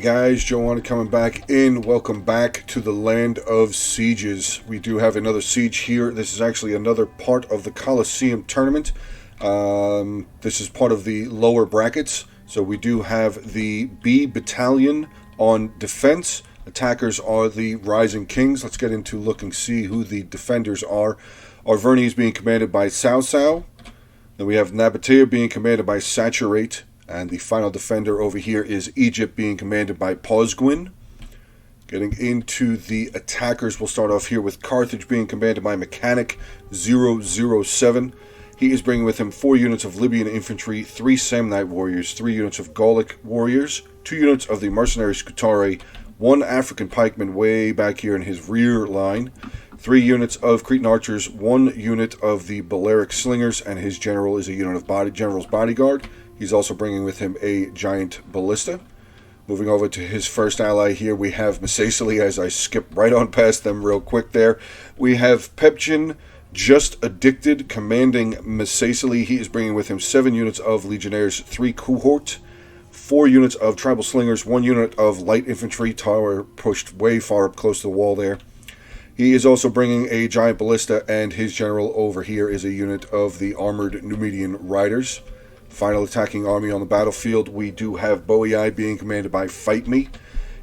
guys, Joanna coming back in. Welcome back to the Land of Sieges. We do have another siege here. This is actually another part of the Colosseum tournament. This is part of the lower brackets. So we do have the B Battalion on defense. Attackers are the Rising Kings. Let's get into look and see who the defenders are. Arverni is being commanded by Cao Cao. Then we have Nabatea being commanded by Saturate. And the final defender over here is Egypt being commanded by Pozguin. Getting into the attackers, we'll start off here with Carthage being commanded by Mechanic 007. He is bringing with him 4 units of Libyan infantry, 3 Samnite warriors, 3 units of Gallic warriors, 2 units of the mercenary Scutari, 1 African pikeman way back here in his rear line, 3 units of Cretan archers, 1 unit of the Balearic slingers, and his general is a unit of general's bodyguard. He's also bringing with him a giant ballista. Moving over to his first ally here, we have Macecily, as I skip right on past them real quick there. We have Pepjin, just addicted, commanding Macecily. He is bringing with him 7 units of legionnaires, 3 cohort, 4 units of tribal slingers, 1 unit of light infantry, tower pushed way far up close to the wall there. He is also bringing a giant ballista, and his general over here is a unit of the armored Numidian riders. Final attacking army on the battlefield, we do have Boei being commanded by Fight Me.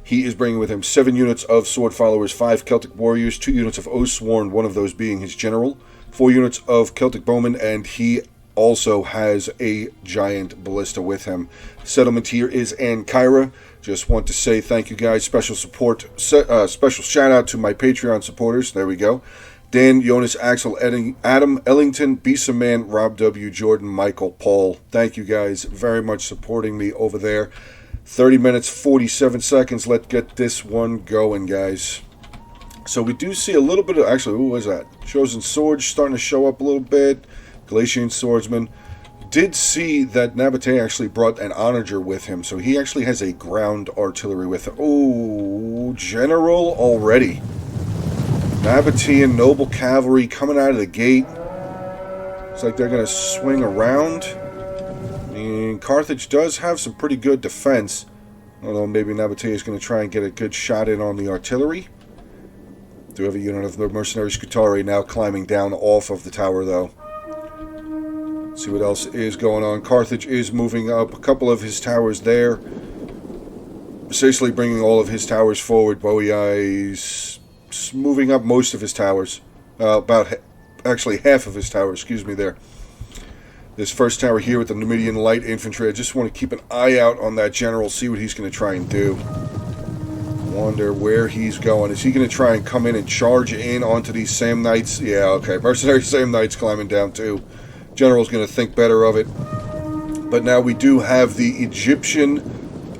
He is bringing with him 7 units of sword followers, 5 Celtic warriors, 2 units of Oathsworn, one of those being his general, 4 units of Celtic bowmen, and he also has a giant ballista with him. Settlement here is ANCYRA. Just want to say thank you guys. Special support, special shout out to my Patreon supporters. There we go. Dan, Jonas, Axel, Adam, Ellington, Bisa Man, Rob W, Jordan, Michael, Paul. Thank you guys very much supporting me over there. 30 minutes, 47 seconds. Let's get this one going, guys. So we do see a little bit of, actually, who was that? Chosen Swords starting to show up a little bit. Galatian Swordsman. Did see that Nabatea actually brought an onager with him, so he actually has a ground artillery with him. Oh, General already. Nabatean Noble Cavalry coming out of the gate. Looks like they're going to swing around. I mean, Carthage does have some pretty good defense. I don't know, maybe Nabatea is going to try and get a good shot in on the artillery. Do have a unit of the mercenary Scutari now climbing down off of the tower, though. Let's see what else is going on. Carthage is moving up a couple of his towers there. Essentially bringing all of his towers forward. Boei's moving up most of his towers, actually half of his towers, excuse me there. This first tower here with the Numidian light infantry, I just want to keep an eye out on that general, see what he's going to try and do. Wonder where he's going. Is he going to try and come in and charge in onto these Samnites? Yeah, okay, mercenary Samnites climbing down too. General's going to think better of it. But now we do have the Egyptian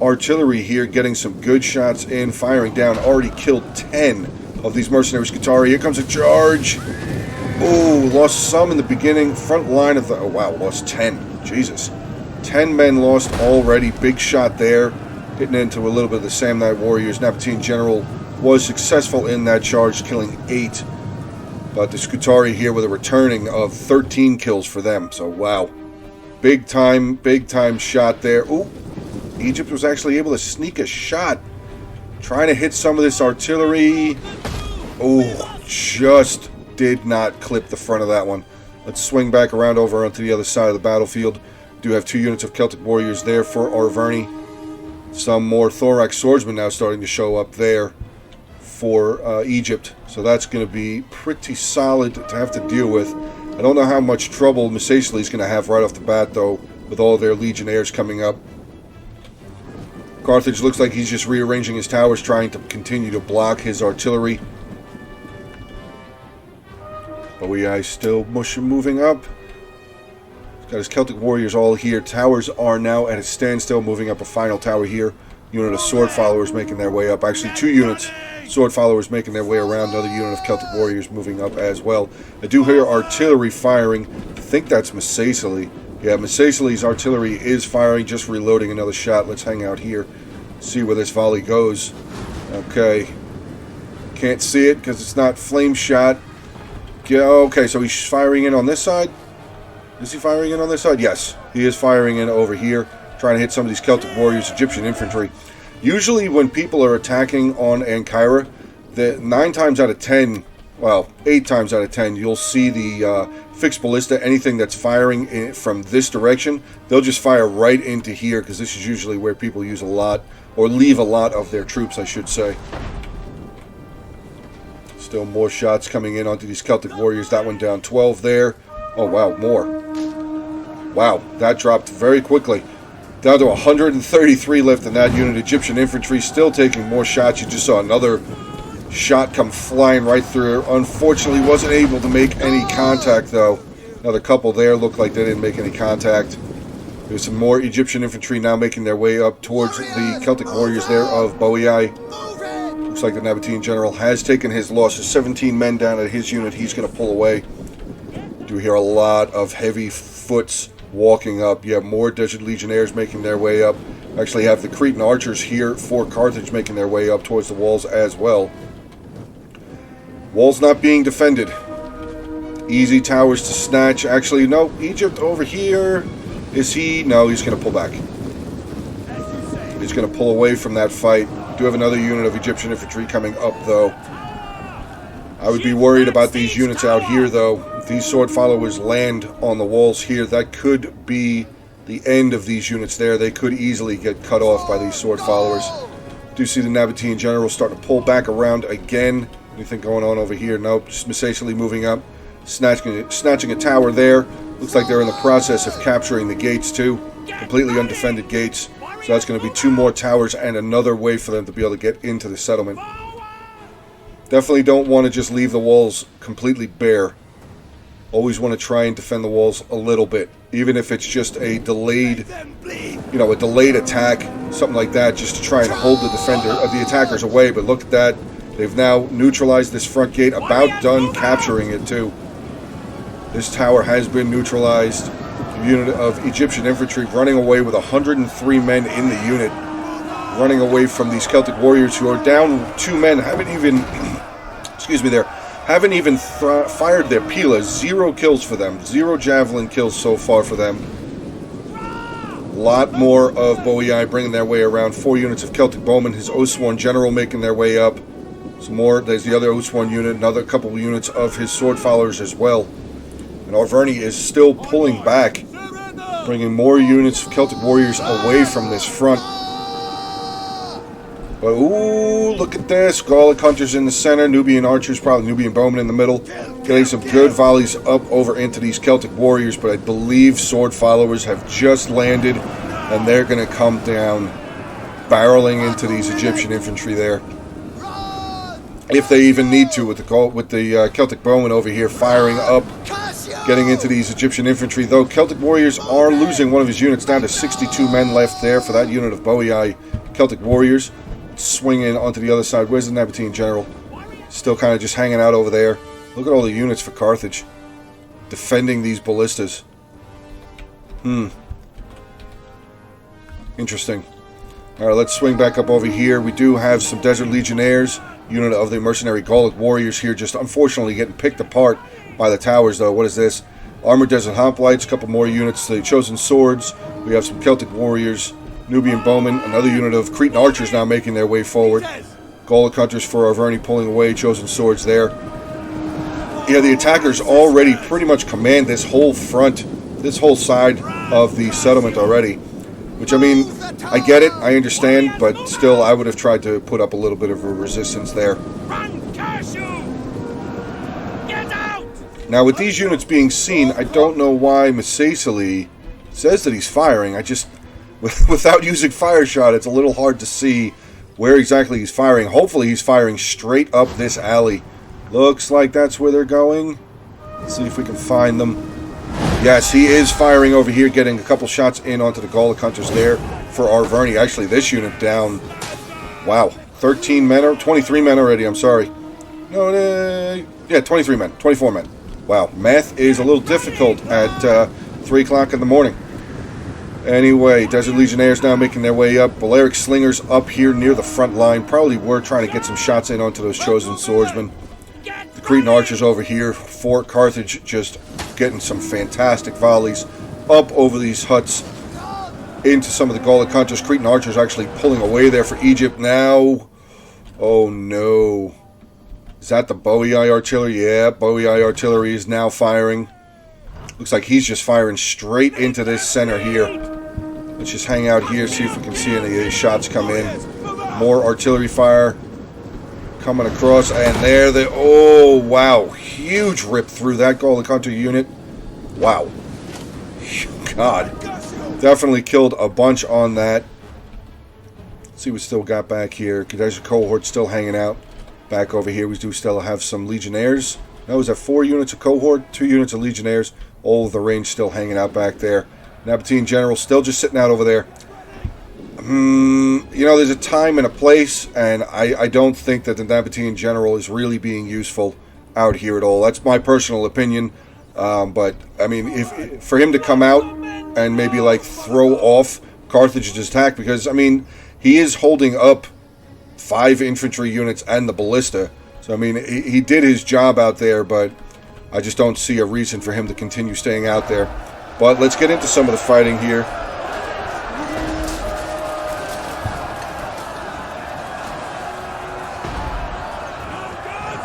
artillery here getting some good shots in, firing down, already killed 10 of these mercenary Scutari. Here comes a charge. Oh, lost some in the beginning. Front line of the... Oh, wow, lost 10. Jesus. 10 men lost already. Big shot there. Hitting into a little bit of the Samnite warriors. Nabatean general was successful in that charge, killing 8. But the Scutari here with a returning of 13 kills for them. So, wow. Big time shot there. Ooh. Egypt was actually able to sneak a shot. Trying to hit some of this artillery. Oh, just did not clip the front of that one. Let's swing back around over onto the other side of the battlefield. Do have 2 units of Celtic warriors there for Arverni. Some more thorax swordsmen now starting to show up there for Egypt. So that's going to be pretty solid to have to deal with. I don't know how much trouble Macecily is going to have right off the bat, though, with all their legionnaires coming up. Carthage looks like he's just rearranging his towers, trying to continue to block his artillery. But we are still moving up. He's got his Celtic warriors all here. Towers are now at a standstill, moving up a final tower here. Unit of sword followers making their way up. Actually, 2 units. Sword followers making their way around. Another unit of Celtic warriors moving up as well. I do hear artillery firing. I think that's Macecily. Yeah, Macecily's artillery is firing, just reloading another shot. Let's hang out here, see where this volley goes. Okay. Can't see it because it's not flame shot. Okay, so he's firing in on this side. Is he firing in on this side? Yes, he is firing in over here, trying to hit some of these Celtic warriors, Egyptian infantry. Usually when people are attacking on ANCYRA, the 9 times out of 10, well, 8 times out of 10, you'll see the fixed ballista, anything that's firing from this direction, they'll just fire right into here, because this is usually where people use a lot, or leave a lot of their troops, I should say. Still more shots coming in onto these Celtic warriors. That one down 12 there. Oh, wow, more. Wow, that dropped very quickly. Down to 133 left in that unit. Egyptian infantry still taking more shots. You just saw another shot come flying right through. Unfortunately, wasn't able to make any contact, though. Another couple there looked like they didn't make any contact. There's some more Egyptian infantry now making their way up towards the Celtic warriors there of Boii. Looks like the Nabatean general has taken his losses. 17 men down at his unit. He's going to pull away. You do hear a lot of heavy foots walking up. You have more Desert Legionnaires making their way up. Actually have the Cretan archers here for Carthage making their way up towards the walls as well. Walls not being defended. Easy towers to snatch. Actually, no. Egypt over here. Is he? No, he's going to pull back. He's going to pull away from that fight. Do have another unit of Egyptian infantry coming up, though. I would be worried about these units out here, though. If these sword followers land on the walls here, that could be the end of these units there. They could easily get cut off by these sword followers. Do see the Nabatean general starting to pull back around again. Anything going on over here? Nope. Just mistakenly moving up. Snatching a tower there. Looks like they're in the process of capturing the gates, too. Completely undefended gates. So that's going to be 2 more towers and another way for them to be able to get into the settlement. Definitely don't want to just leave the walls completely bare. Always want to try and defend the walls a little bit. Even if it's just a delayed, a delayed attack, something like that, just to try and hold the attackers away. But look at that. They've now neutralized this front gate, about done capturing it too. This tower has been neutralized. The unit of Egyptian infantry running away with 103 men in the unit. Running away from these Celtic warriors who are down 2 men. Haven't even, haven't even fired their Pilas. 0 kills for them. 0 javelin kills so far for them. A lot more of Boii bringing their way around. 4 units of Celtic bowmen. His Oathsworn general making their way up. Some more. There's the other Oathsworn unit. Another couple of units of his sword followers as well. And Arverni is still pulling back, bringing more units of Celtic warriors away from this front. But, ooh, look at this. Gallic hunters in the center. Nubian archers, probably Nubian bowmen in the middle. Getting some good volleys up over into these Celtic warriors. But I believe sword followers have just landed, and they're going to come down, barreling into these Egyptian infantry there. If they even need to, with the Celtic bowmen over here firing up, getting into these Egyptian infantry. Though Celtic warriors are losing one of his units, down to 62 men left there for that unit of Boii Celtic warriors. Swing in onto the other side. Where's the Nabatean general? Still kind of just hanging out over there. Look at all the units for Carthage defending these ballistas. Interesting. Alright, let's swing back up over here. We do have some Desert Legionnaires, unit of the mercenary Gallic warriors here, just unfortunately getting picked apart by the towers, though. What is this? Armored Desert Hoplites, a couple more units, the Chosen Swords. We have some Celtic warriors, Nubian bowmen, another unit of Cretan archers now making their way forward. Gallic hunters for Arverni pulling away, Chosen Swords there. Yeah, the attackers already pretty much command this whole front, this whole side of the settlement already. Which, I mean, I get it, I understand, but still I would have tried to put up a little bit of a resistance there. Now, with these units being seen, I don't know why Masacely says that he's firing. I just, without using fire shot, it's a little hard to see where exactly he's firing. Hopefully he's firing straight up this alley. Looks like that's where they're going. Let's see if we can find them. Yes, he is firing over here, getting a couple shots in onto the Gallic hunters there for Arverni. Actually, this unit down, wow, 13 men, or 23 men already, I'm sorry. No, yeah, 23 men, 24 men. Wow, math is a little difficult at 3 o'clock in the morning. Anyway, Desert Legionnaires now making their way up. Balearic Slingers up here near the front line. Probably were trying to get some shots in onto those Chosen Swordsmen. The Cretan archers over here for Carthage just getting some fantastic volleys up over these huts. into some of the Gallic hunters. Cretan archers actually pulling away there for Egypt now. Oh no. Is that the Bowie Eye artillery? Yeah, Bowie Eye artillery is now firing. Looks like he's just firing straight into this center here. Let's just hang out here, see if we can see any of these shots come in. More artillery fire coming across, and there they... Oh, wow. Huge rip through that Gallic hunter unit. Wow. God. Definitely killed a bunch on that. Let's see what we still got back here. There's a cohort still hanging out. Back over here, we do still have some Legionnaires. No, is that 4 units of cohort? 2 units of Legionnaires. All of the range still hanging out back there. Nabatean General still just sitting out over there. You know, there's a time and a place, and I don't think that the Nabatean General is really being useful out here at all. That's my personal opinion. But, I mean, if for him to come out and maybe, like, throw off Carthage's attack, because, I mean, he is holding up 5 infantry units and the ballista. So, I mean, he did his job out there, but I just don't see a reason for him to continue staying out there. But let's get into some of the fighting here.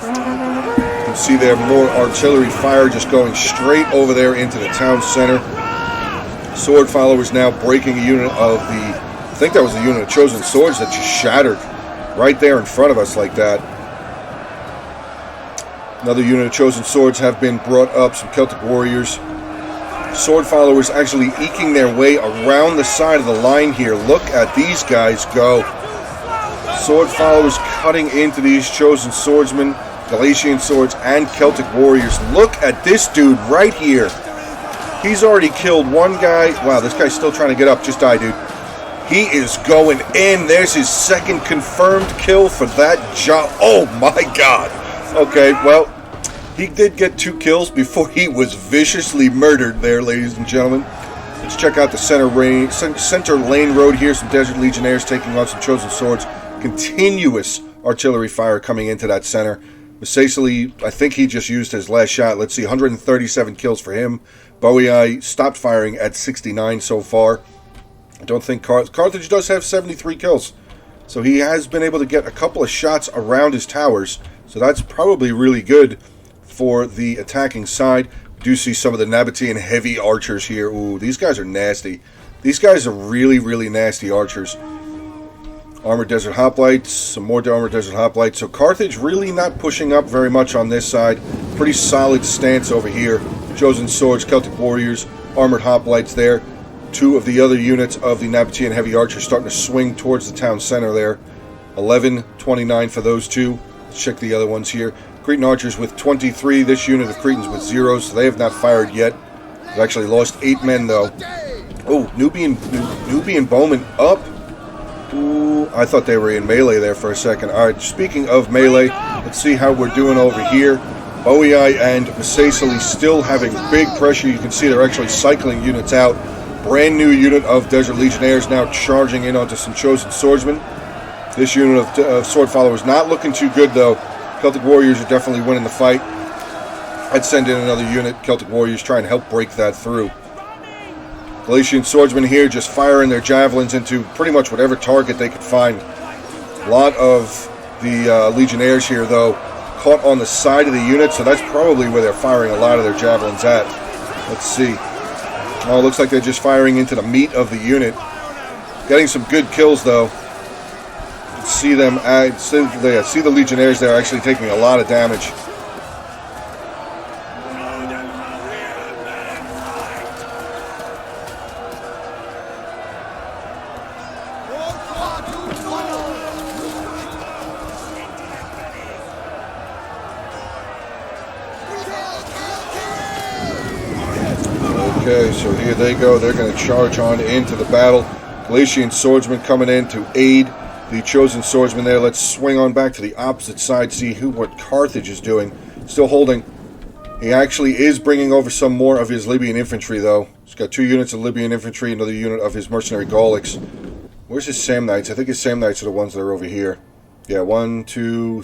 You can see there more artillery fire just going straight over there into the town center. Sword followers now breaking a unit of the... I think that was a unit of chosen swords that just shattered right there in front of us like that. Another unit of chosen swords have been brought up, some Celtic warriors. Sword followers actually eking their way around the side of the line here. Look at these guys go. Sword followers cutting into these chosen swordsmen, Galatian swords, and Celtic warriors. Look at this dude right here. He's already killed one guy. Wow, this guy's still trying to get up. Just die, dude. He is going in. There's his second confirmed kill for that job. Oh my god. Okay, well, he did get 2 kills before he was viciously murdered there, ladies and gentlemen. Let's check out the center lane road here. Some Desert Legionnaires taking on some chosen swords. Continuous artillery fire coming into that center. Masacely, I think he just used his last shot. Let's see, 137 kills for him. Bowie Eye stopped firing at 69 so far. I don't think Carthage does have 73 kills. So he has been able to get a couple of shots around his towers. So that's probably really good for the attacking side. We do see some of the Nabatean heavy archers here. Ooh, these guys are nasty. These guys are really, really nasty archers. Armored Desert Hoplites, some more Armored Desert Hoplites. So Carthage really not pushing up very much on this side. Pretty solid stance over here. Chosen Swords, Celtic Warriors, Armored Hoplites there. 2 of the other units of the Nabatean heavy archers starting to swing towards the town center there. 11, 29 for those 2. Let's check the other ones here. Cretan archers with 23. This unit of Cretans with 0, so they have not fired yet. They've actually lost 8 men though. Oh, Nubian bowmen up. Ooh, I thought they were in melee there for a second. Alright, speaking of melee, let's see how we're doing over here. Bowie Eye and Masacely still having big pressure. You can see they're actually cycling units out. Brand new unit of Desert Legionnaires now charging in onto some chosen swordsmen. This unit of sword followers not looking too good though. Celtic warriors are definitely winning the fight. I'd send in another unit. Celtic warriors try and help break that through. Galatian swordsmen here just firing their javelins into pretty much whatever target they could find. A lot of the legionnaires here though caught on the side of the unit, so that's probably where they're firing a lot of their javelins at. Let's see. Oh, it looks like they're just firing into the meat of the unit. Getting some good kills though. See them, see the legionnaires there actually taking a lot of damage. Okay, so here they go. They're going to charge on into the battle. Galatian swordsmen coming in to aid the chosen swordsman there. Let's swing on back to the opposite side, see what Carthage is doing. Still holding. He actually is bringing over some more of his Libyan infantry, though. He's got 2 units of Libyan infantry, another unit of his mercenary Gallics. Where's his Samnites? I think his Samnites are the ones that are over here. Yeah, 1, 2,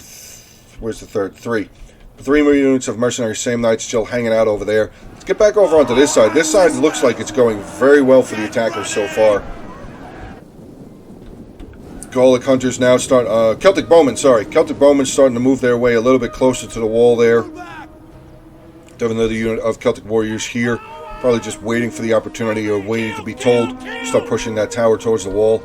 where's the third? 3. 3 more units of mercenary Samnites still hanging out over there. Let's get back over onto this side. This side looks like it's going very well for the attackers so far. Gallic hunters now start, Celtic bowmen, sorry. Celtic bowmen starting to move their way a little bit closer to the wall there. Have another unit of Celtic warriors here. Probably just waiting for the opportunity or waiting to be told. Start pushing that tower towards the wall.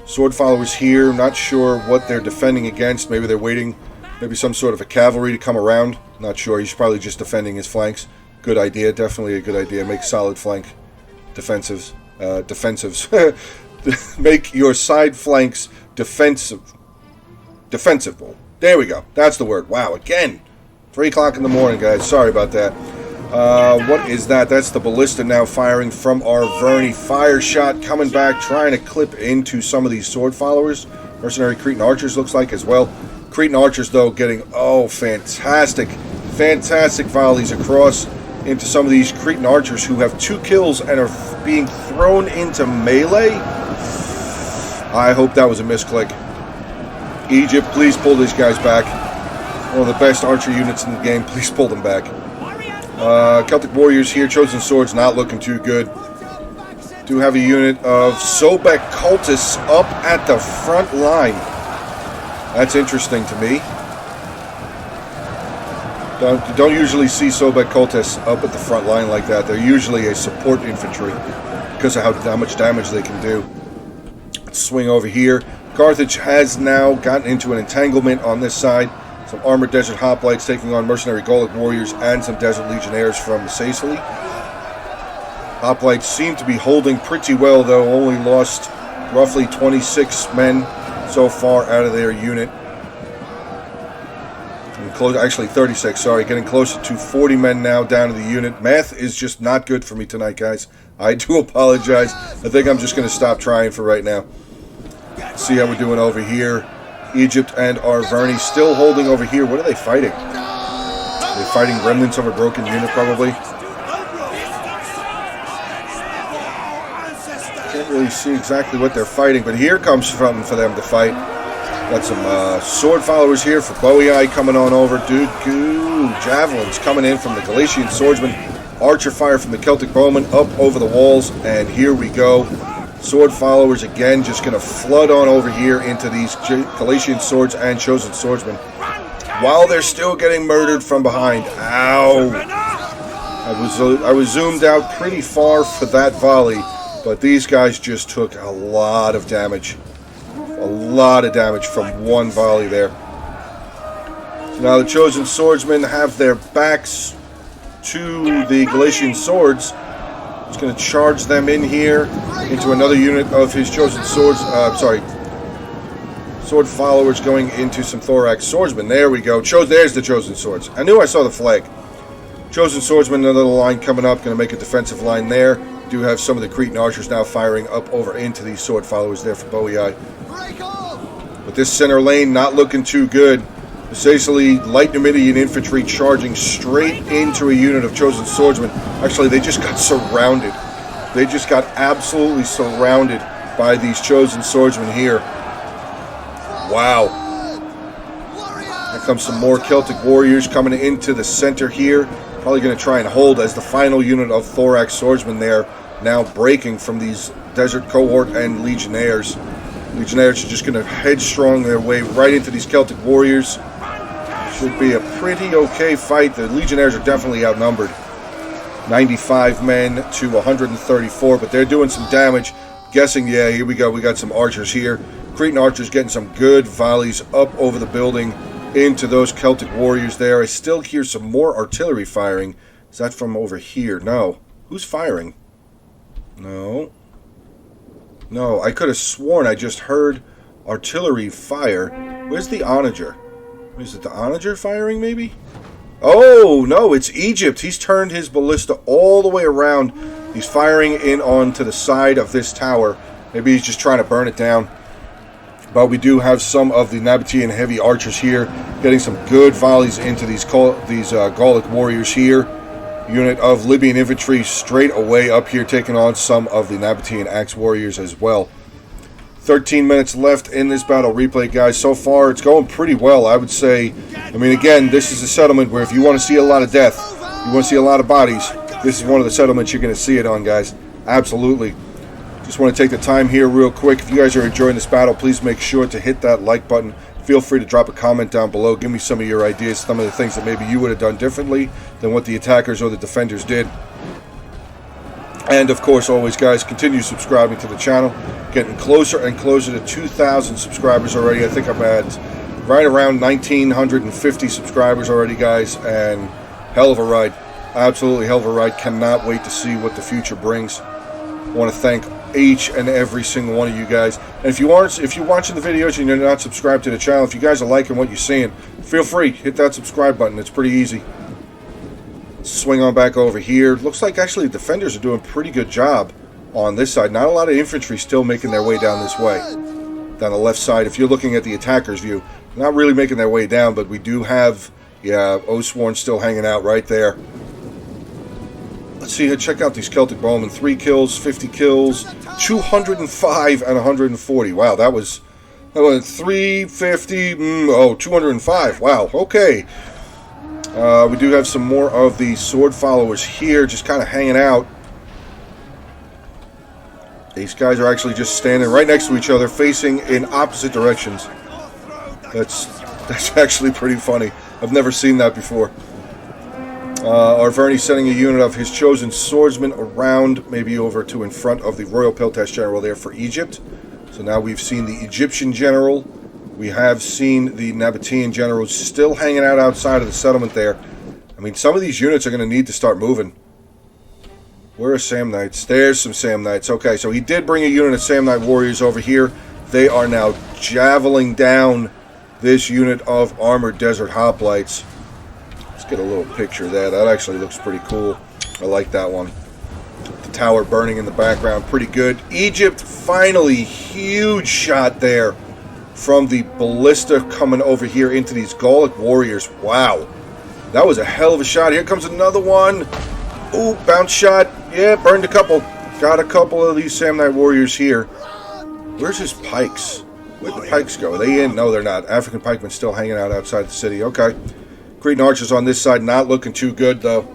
Sword followers here. Not sure what they're defending against. Maybe they're waiting. Maybe some sort of a cavalry to come around. Not sure. He's probably just defending his flanks. Good idea. Definitely a good idea. Make solid flank defensives. Defensives. Make your side flanks defensive. Defensible. There we go. That's the word. Wow. Again. 3 o'clock in the morning, guys. Sorry about that. What is that? That's the ballista now firing from our Verney. Fire shot coming back, trying to clip into some of these sword followers. Mercenary Cretan archers looks like as well. Cretan archers, though, getting, fantastic volleys across into some of these Cretan archers who have 2 kills and are being thrown into melee. I hope that was a misclick. Egypt, please pull these guys back. One of the best archer units in the game. Please pull them back. Celtic warriors here. Chosen swords not looking too good. Do have a unit of Sobek cultists up at the front line. That's interesting to me. Don't usually see Sobek cultists up at the front line like that. They're usually a support infantry because of how much damage they can do. Let's swing over here. Carthage has now gotten into an entanglement on this side. Some armored desert hoplites taking on mercenary Gallic warriors and some desert legionnaires from Sicily. Hoplites seem to be holding pretty well, though. Only lost roughly 26 men so far out of their unit. Actually 36, sorry. Getting closer to 40 men now down to the unit. Math is just not good for me tonight, guys. I do apologize. I think I'm just going to stop trying for right now. See how we're doing over here. Egypt and our Verney still holding over here. What are they fighting? Are they fighting remnants of a broken unit, probably? Can't really see exactly what they're fighting, but here comes something for them to fight. Got some sword followers here for Boii coming on over. Dude, javelins coming in from the Galatian swordsmen. Archer fire from the Celtic bowmen up over the walls, and here we go. Sword followers again just going to flood on over here into these Galatian swords and chosen swordsmen while they're still getting murdered from behind. Ow! I was zoomed out pretty far for that volley, but these guys just took a lot of damage. A lot of damage from one volley there. Now the chosen swordsmen have their backs to the Galatian swords. He's going to charge them in here into another unit of his chosen swords. Sword followers going into some thorax swordsmen. There we go. There's the chosen swords. I knew I saw the flag. Chosen swordsmen, another line coming up. Going to make a defensive line there. Do have some of the Cretan archers now firing up over into these sword followers there for Boii. But this center lane not looking too good. The Sicily light Numidian infantry charging straight into a unit of chosen swordsmen. Actually, they just got surrounded. They just got absolutely surrounded by these chosen swordsmen here. Wow. Here comes some more Celtic warriors coming into the center here. Probably going to try and hold as the final unit of thorax swordsmen there, now breaking from these desert cohort and legionnaires. Legionnaires are just going to headstrong their way right into these Celtic warriors. Should be a pretty okay fight. The legionnaires are definitely outnumbered. 95 men to 134, but they're doing some damage. Guessing, yeah, here we go. We got some archers here. Cretan archers getting some good volleys up over the building into those Celtic warriors there. I still hear some more artillery firing. Is that from over here? No. Who's firing? No. No, I could have sworn I just heard artillery fire. Where's the onager? Is it the onager firing, maybe? Oh, no, it's Egypt. He's turned his ballista all the way around. He's firing in onto the side of this tower. Maybe he's just trying to burn it down. But we do have some of the Nabatean heavy archers here, getting some good volleys into these Gallic warriors here. Unit of Libyan infantry straight away up here, taking on some of the Nabatean axe warriors as well. 13 minutes left in this battle replay, guys. So far, it's going pretty well, I would say. I mean, again, this is a settlement where if you want to see a lot of death, you want to see a lot of bodies, this is one of the settlements you're going to see it on, guys. Absolutely. Just want to take the time here real quick. If you guys are enjoying this battle, please make sure to hit that like button. Feel free to drop a comment down below. Give me some of your ideas, some of the things that maybe you would have done differently than what the attackers or the defenders did. And of course, always, guys, continue subscribing to the channel. Getting closer and closer to 2,000 subscribers already. I think I'm at right around 1,950 subscribers already, guys. And hell of a ride. Absolutely hell of a ride. Cannot wait to see what the future brings. I want to thank each and every single one of you guys. And if you're watching the videos and you're not subscribed to the channel, if you guys are liking what you're seeing, feel free, hit that subscribe button. It's pretty easy. Swing on back over here. Looks like actually the defenders are doing a pretty good job on this side. Not a lot of infantry still making their way down this way. Down the left side, if you're looking at the attackers view, not really making their way down, but we do have, yeah, Oathsworn still hanging out right there. Let's see here, check out these Celtic Bowmen. 3 kills, 50 kills, 205 and 140. Wow, that was 350, 205. Wow, okay. We do have some more of the sword followers here, just kind of hanging out. These guys are actually just standing right next to each other, facing in opposite directions. That's actually pretty funny. I've never seen that before. Arverni sending a unit of his chosen swordsmen around, maybe over to in front of the Royal Peltash General there for Egypt. So now we've seen the Egyptian general. We have seen the Nabatean generals still hanging out outside of the settlement there. I mean, some of these units are going to need to start moving. Where are Samnites? There's some Samnites. Okay, so he did bring a unit of Samnite warriors over here. They are now javeling down this unit of armored desert hoplites. Get a little picture there. That actually looks pretty cool. I like that one. The tower burning in the background, pretty good. Egypt finally, huge shot there from the ballista coming over here into these Gallic warriors. Wow, that was a hell of a shot. Here comes another one. Ooh, bounce shot. Yeah, burned a couple. Got a couple of these Samnite warriors here. Where's his pikes? Where'd the pikes go? Are they in? No, they're not. African pikemen still hanging out outside the city. Okay. Cretan archers on this side not looking too good, though.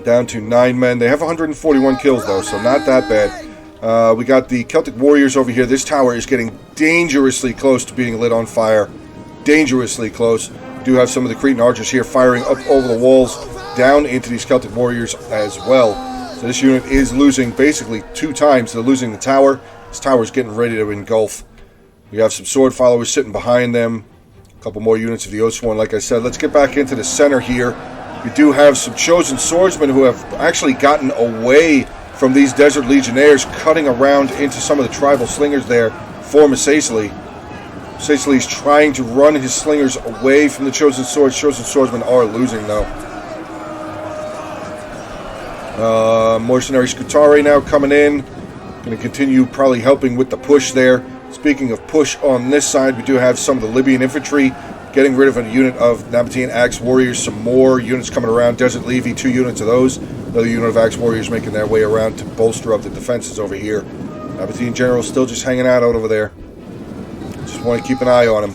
Down to 9 men. They have 141 kills, though, so not that bad. We got the Celtic warriors over here. This tower is getting dangerously close to being lit on fire. Dangerously close. We do have some of the Cretan archers here firing up over the walls down into these Celtic warriors as well. So this unit is losing basically 2 times. They're losing the tower. This tower is getting ready to engulf. We have some sword followers sitting behind them. Couple more units of the Oathsworn, like I said. Let's get back into the center here. We do have some chosen swordsmen who have actually gotten away from these desert legionnaires, cutting around into some of the tribal slingers there for Masacely. Masacely's trying to run his slingers away from the chosen swords. Chosen swordsmen are losing, though. Mercenary Scutari now coming in. Going to continue probably helping with the push there. Speaking of push on this side, we do have some of the Libyan infantry getting rid of a unit of Nabatean Axe Warriors. Some more units coming around. Desert Levy, 2 units of those. Another unit of Axe Warriors making their way around to bolster up the defenses over here. Nabatean General still just hanging out over there. Just want to keep an eye on him.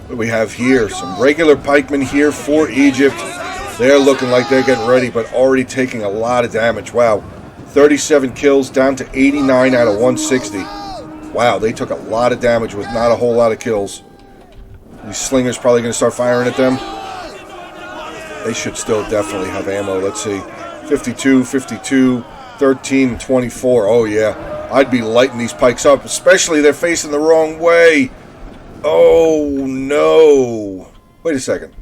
What we have here, some regular pikemen here for Egypt. They're looking like they're getting ready, but already taking a lot of damage. Wow. 37 kills down to 89 out of 160. Wow, they took a lot of damage with not a whole lot of kills. These slingers probably going to start firing at them. They should still definitely have ammo. Let's see. 52, 52, 13, and 24. Oh, yeah. I'd be lighting these pikes up, especially they're facing the wrong way. Oh, no. Wait a second.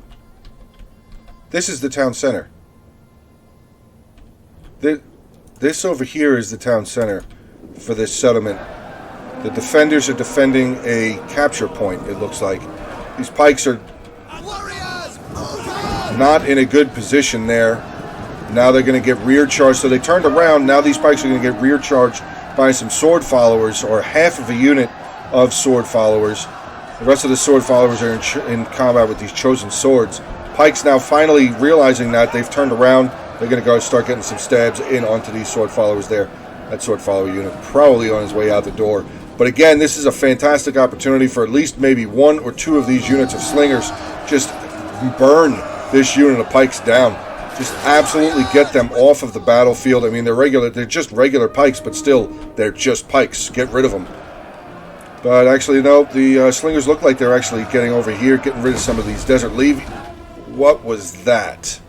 This is the town center. This over here is the town center for this settlement. The defenders are defending a capture point, it looks like. These pikes are not in a good position there. Now they're going to get rear charged. So they turned around. Now these pikes are going to get rear charged by some sword followers, or half of a unit of sword followers. The rest of the sword followers are in combat with these chosen swords. Pikes now finally realizing that they've turned around. They're going to go start getting some stabs in onto these sword followers there. That sword follower unit probably on his way out the door. But again, this is a fantastic opportunity for at least maybe 1 or 2 of these units of slingers. Just burn this unit of pikes down. Just absolutely get them off of the battlefield. I mean, they're just regular pikes, but still, they're just pikes. Get rid of them. But actually, no, the slingers look like they're actually getting over here, getting rid of some of these desert leave. What was that?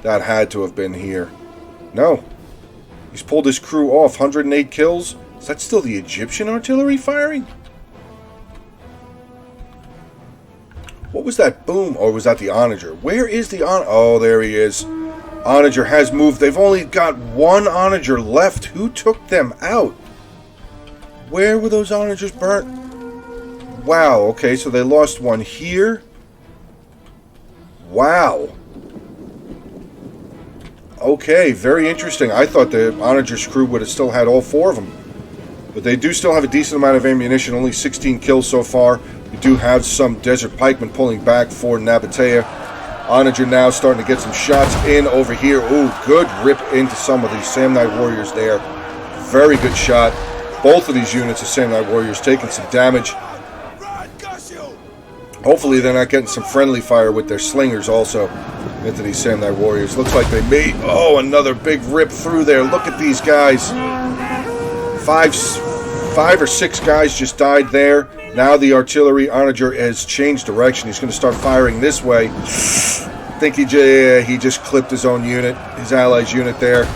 That had to have been here. No. He's pulled his crew off. 108 kills. Is that still the Egyptian artillery firing? What was that boom? Or was that the Onager? Where is the Onager? Oh, there he is. Onager has moved. They've only got one Onager left. Who took them out? Where were those Onagers burnt? Wow, okay, so they lost one here. Wow. Okay, very interesting. I thought the Onager's crew would have still had all four of them. But they do still have a decent amount of ammunition. Only 16 kills so far. We do have some Desert Pikemen pulling back for Nabatea. Onager now starting to get some shots in over here. Ooh, good rip into some of these Samnite warriors there. Very good shot. Both of these units of Samnite warriors taking some damage. Hopefully they're not getting some friendly fire with their slingers also into these Samnite warriors. Looks like they may... Oh, another big rip through there. Look at these guys. Five or six guys just died there. Now the artillery Onager has changed direction. He's going to start firing this way. I think he just clipped his own unit, his allies' unit there.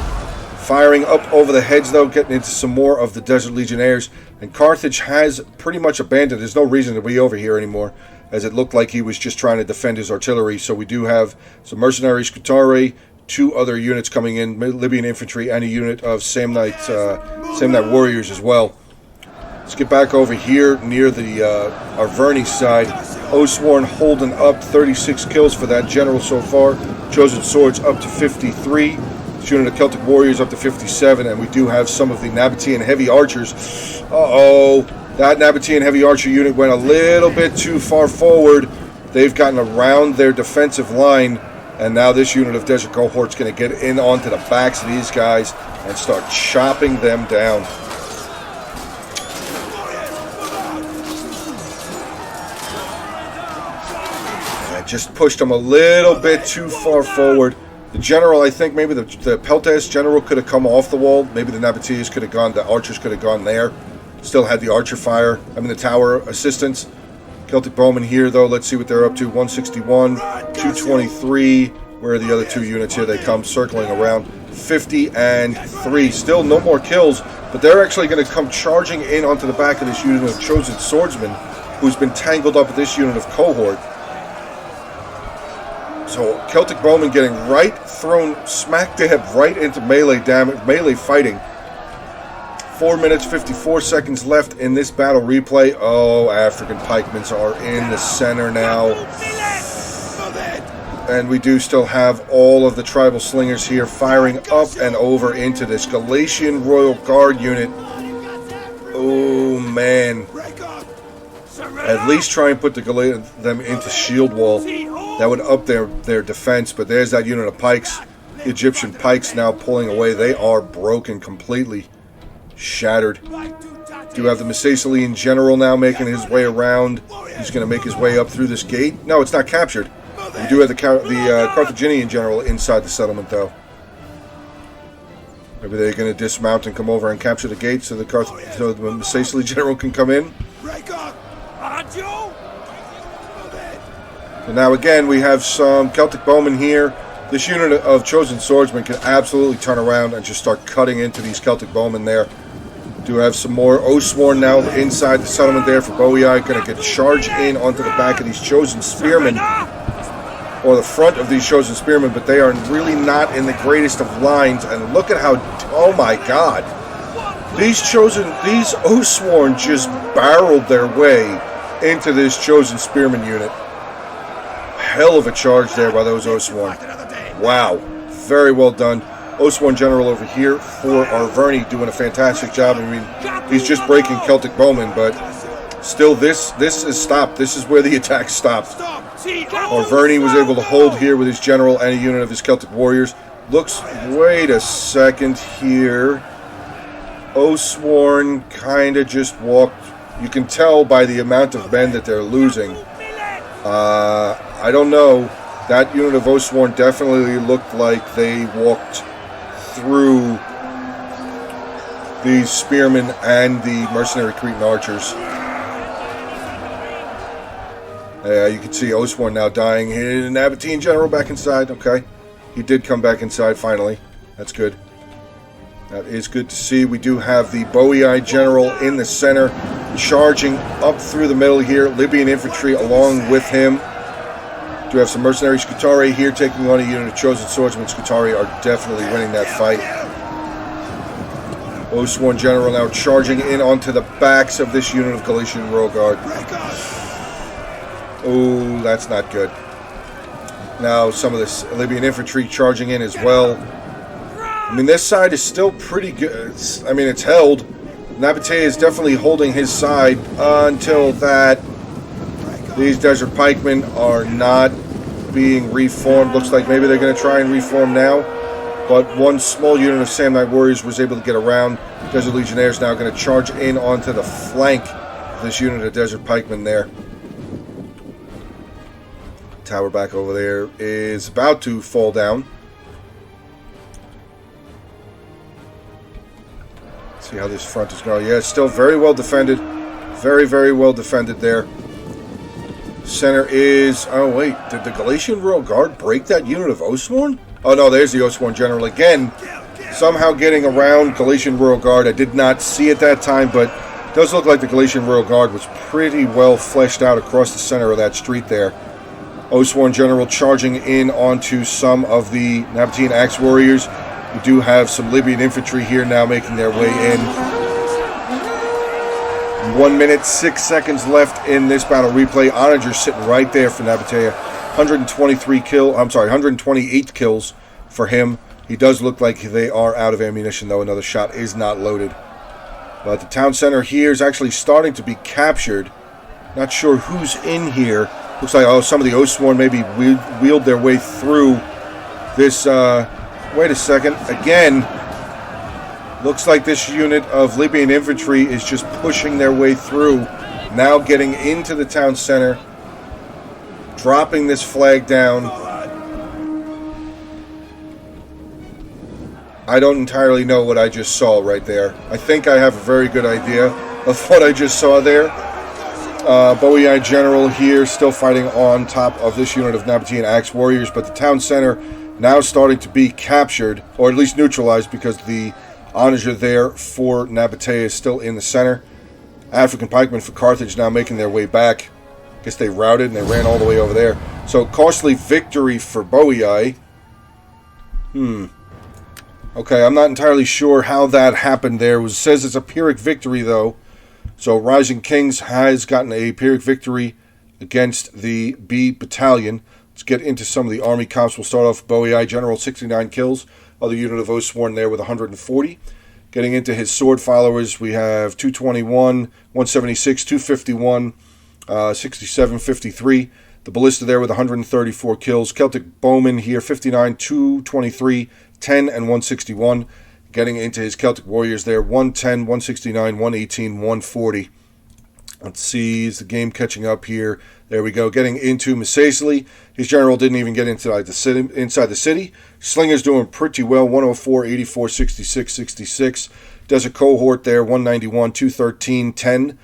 Firing up over the heads, though, getting into some more of the Desert Legionnaires. And Carthage has pretty much abandoned. There's no reason to be over here anymore, as it looked like he was just trying to defend his artillery. So we do have some mercenaries, Scutari, 2 other units coming in, Libyan infantry, and a unit of Samnite warriors as well. Let's get back over here near the Arverni side. Osworn holding up 36 kills for that general so far. Chosen Swords up to 53. This unit of Celtic Warriors up to 57. And we do have some of the Nabatean Heavy Archers. Uh-oh. That Nabatean Heavy Archer unit went a little bit too far forward. They've gotten around their defensive line. And now this unit of Desert Cohort's going to get in onto the backs of these guys and start chopping them down. Just pushed them a little bit too far forward. The general, I think maybe the Peltas general could have come off the wall. Maybe the Nabateans could have gone, the archers could have gone there. Still had the archer fire. I mean the tower assistance. Celtic bowmen here though, let's see what they're up to. 161, 223. Where are the other 2 units? Here they come circling around. 50 and 3. Still no more kills, but they're actually going to come charging in onto the back of this unit of Chosen Swordsmen, who's been tangled up with this unit of Cohort. So Celtic bowmen getting thrown smack dab right into melee fighting. 4 minutes, 54 seconds left in this battle replay. Oh, African pikemen are in the center now. And we do still have all of the tribal slingers here firing up and over into this Galatian Royal Guard unit. Oh, man. At least try and put them into shield wall. That would up their defense, but there's that unit of pikes. The Egyptian pikes now pulling away. They are broken completely. Shattered. Do have the Macedonian general now making his way around. He's going to make his way up through this gate. No, it's not captured. We do have the Carthaginian general inside the settlement, though. Maybe they're going to dismount and come over and capture the gate so the Macedonian general can come in. So now again, we have some Celtic bowmen here. This unit of Chosen Swordsmen can absolutely turn around and just start cutting into these Celtic bowmen there. Do have some more Osworn now inside the settlement there for Boei. Going to get charged in onto the back of these Chosen Spearmen, or the front of these Chosen Spearmen, but they are really not in the greatest of lines. And look at how, oh my God, these Osworn just barreled their way into this Chosen Spearman unit. Hell of a charge there by those Osworn. Wow, very well done. Osworn general over here for Arverni doing a fantastic job. I mean, he's just breaking Celtic bowmen, but still this is stopped. This is where the attack stopped. Arverni was able to hold here with his general and a unit of his Celtic warriors. Wait a second here. Osworn kind of just walked. You can tell by the amount of men that they're losing. I don't know. That unit of Oathsworn definitely looked like they walked through these spearmen and the mercenary Cretan archers. You can see Oathsworn now dying. An Nabatean general back inside. Okay. He did come back inside finally. That's good. That is good to see. We do have the Boii general in the center, charging up through the middle here. Libyan infantry along with him. Do have some mercenary Scutari here taking on a unit of chosen swordsmen. Scutari are definitely winning that fight. Oathsworn general now charging in onto the backs of this unit of Galatian Royal Guard. Oh, that's not good. Now some of this Libyan infantry charging in as well. I mean, this side is still pretty good. I mean, it's held. Nabatea is definitely holding his side until that. These Desert Pikemen are not being reformed. Looks like maybe they're going to try and reform now. But one small unit of Samnite Warriors was able to get around. Desert Legionnaires now going to charge in onto the flank of this unit of Desert Pikemen there. Tower back over there is about to fall down. See how this front is going. Yeah, it's still very well defended. Very, very well defended there. Center is... Oh, wait. Did the Galatian Royal Guard break that unit of Oathsworn? Oh, no, there's the Oathsworn General again. Somehow getting around Galatian Royal Guard. I did not see it that time, but it does look like the Galatian Royal Guard was pretty well fleshed out across the center of that street there. Oathsworn General charging in onto some of the Nabatean Axe Warriors. We do have some Libyan infantry here now making their way in. 1 minute, 6 seconds left in this battle replay. Onager sitting right there for Nabatea. 128 kills for him. He does look like they are out of ammunition, though. Another shot is not loaded. But the town center here is actually starting to be captured. Not sure who's in here. Looks like some of the Oathsworn maybe wheeled their way through this... wait a second. Again, looks like this unit of Libyan infantry is just pushing their way through. Now getting into the town center. Dropping this flag down. I don't entirely know what I just saw right there. I think I have a very good idea of what I just saw there. Boii General here still fighting on top of this unit of Nabatean Axe Warriors, but the town center now starting to be captured, or at least neutralized, because the Onager there for Nabatea is still in the center. African pikemen for Carthage now making their way back. I guess they routed and they ran all the way over there. So, costly victory for Boii. Okay, I'm not entirely sure how that happened there. It says it's a Pyrrhic victory, though. So, Rising Kings has gotten a Pyrrhic victory against the B Battalion. Let's get into some of the army comps. We'll start off with Boii General, 69 kills. Other unit of Oathsworn there with 140. Getting into his sword followers, we have 221, 176, 251, 67, 53. The Ballista there with 134 kills. Celtic Bowman here, 59, 223, 10, and 161. Getting into his Celtic Warriors there, 110, 169, 118, 140. Let's see, is the game catching up here? There we go. Getting into Massacelee. His general didn't even get inside the city. Slinger's doing pretty well. 104, 84, 66, 66. Desert Cohort there. 191, 213, 10,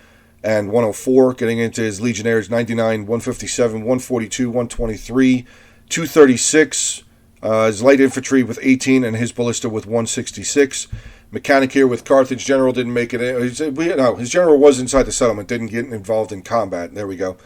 and 104. Getting into his Legionnaires. 99, 157, 142, 123, 236. His light infantry with 18 and his ballista with 166. Mechanic here with Carthage. General didn't make it in. His general was inside the settlement, didn't get involved in combat. There we go.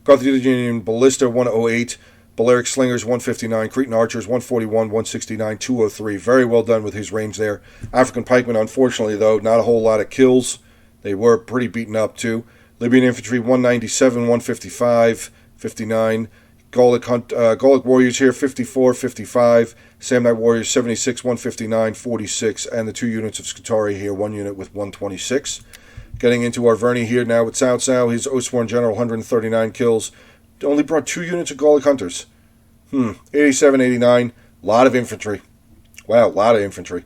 Carthaginian Ballista 108. Balearic Slingers 159. Cretan Archers 141, 169, 203. Very well done with his range there. African Pikemen, unfortunately, though, not a whole lot of kills. They were pretty beaten up, too. Libyan Infantry 197, 155, 59. Gallic Warriors here, 54, 55. Samnite Warriors, 76, 159, 46. And the 2 units of Scutari here, 1 unit with 126. Getting into Arverni here now with Cao Cao. His Oathsworn General, 139 kills. Only brought 2 units of Gallic Hunters. 87, 89. A lot of infantry. Wow, a lot of infantry.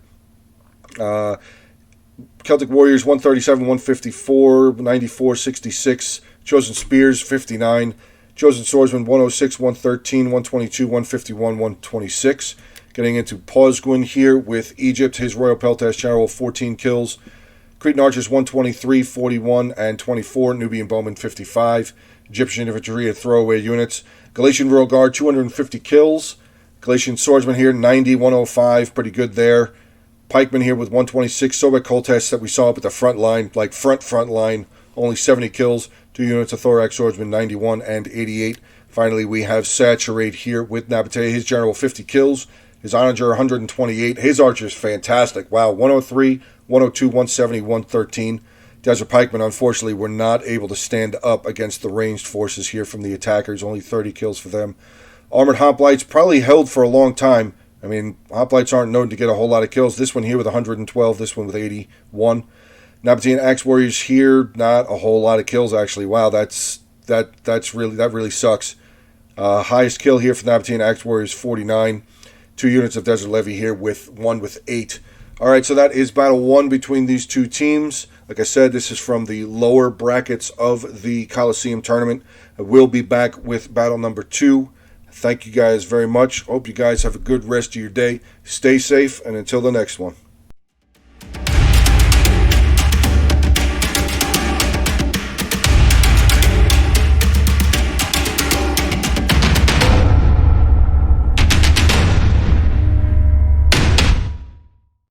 Celtic Warriors, 137, 154, 94, 66. Chosen Spears, 59. Chosen Swordsman 106, 113, 122, 151, 126. Getting into Pozgwin here with Egypt. His Royal Peltash General 14 kills. Cretan Archers 123, 41, and 24. Nubian Bowmen 55. Egyptian Infantry and throwaway units. Galatian Royal Guard 250 kills. Galatian Swordsman here 90, 105. Pretty good there. Pikemen here with 126. Sobek Koltes that we saw up at the front line, like front line. Only 70 kills. 2 units of Thorax Swordsman 91 and 88. Finally, we have Saturate here with Nabatea. His General 50 kills. His Onager 128. His Archers fantastic. Wow, 103, 102, 170, 113. Desert Pikemen, unfortunately, were not able to stand up against the ranged forces here from the attackers. Only 30 kills for them. Armored Hoplites probably held for a long time. I mean, Hoplites aren't known to get a whole lot of kills. This one here with 112. This one with 81. Nabatean Axe Warriors here, not a whole lot of kills actually. Wow, that really sucks. Highest kill here for Nabatean Axe Warriors 49. 2 units of Desert Levy here with 1 with 8. All right, so that is battle 1 between these two teams. Like I said, this is from the lower brackets of the Colosseum tournament. I will be back with battle number 2. Thank you guys very much. Hope you guys have a good rest of your day. Stay safe, and until the next one.